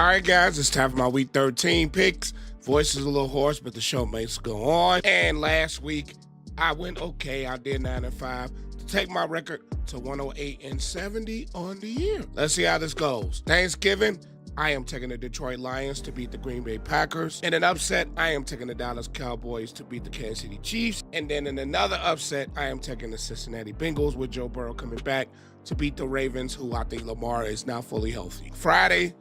All right, guys, it's time for my Week 13 picks. Voice is a little hoarse, but the show makes go on. And last week, I went okay. I did 9-5 to take my record to 108-70 on the year. Let's see how this goes. Thanksgiving, I am taking the Detroit Lions to beat the Green Bay Packers. In an upset, I am taking the Dallas Cowboys to beat the Kansas City Chiefs. And then in another upset, I am taking the Cincinnati Bengals with Joe Burrow coming back to beat the Ravens, who I think Lamar is now fully healthy. Friday,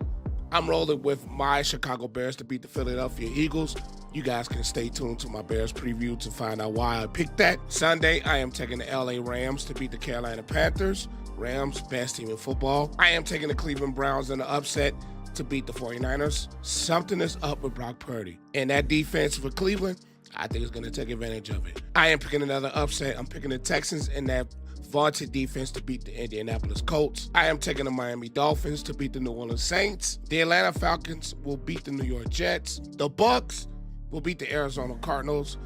I'm rolling with my Chicago Bears to beat the Philadelphia Eagles. You guys can stay tuned to my Bears preview to find out why I picked that. Sunday, I am taking the LA Rams to beat the Carolina Panthers. Rams, best team in football. I am taking the Cleveland Browns in the upset to beat the 49ers. Something is up with Brock Purdy. And that defense for Cleveland, I think is going to take advantage of it. I am picking another upset. I'm picking the Texans in that vaunted defense to beat the Indianapolis Colts. I am taking the Miami Dolphins to beat the New Orleans Saints. The Atlanta Falcons will beat the New York Jets. The Bucks will beat the Arizona Cardinals.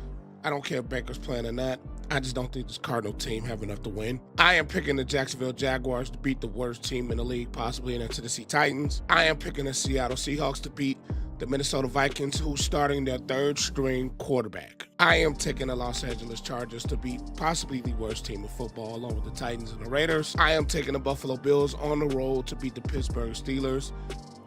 I don't care if Baker's playing or not. I just don't think this Cardinal team have enough to win. I am picking the Jacksonville Jaguars to beat the worst team in the league, possibly in the Tennessee Titans. I am picking the Seattle Seahawks to beat the Minnesota Vikings, who's starting their third-string quarterback. I am taking the Los Angeles Chargers to beat possibly the worst team in football, along with the Titans and the Raiders. I am taking the Buffalo Bills on the road to beat the Pittsburgh Steelers.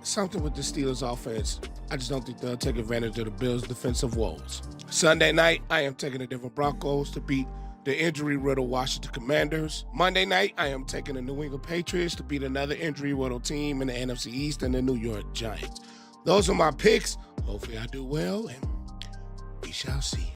Something with the Steelers offense, I just don't think they'll take advantage of the Bills' defensive woes. Sunday night, I am taking the Denver Broncos to beat the injury-riddled Washington Commanders. Monday night, I am taking the New England Patriots to beat another injury-riddled team in the NFC East and the New York Giants. Those are my picks. Hopefully I do well, and we shall see.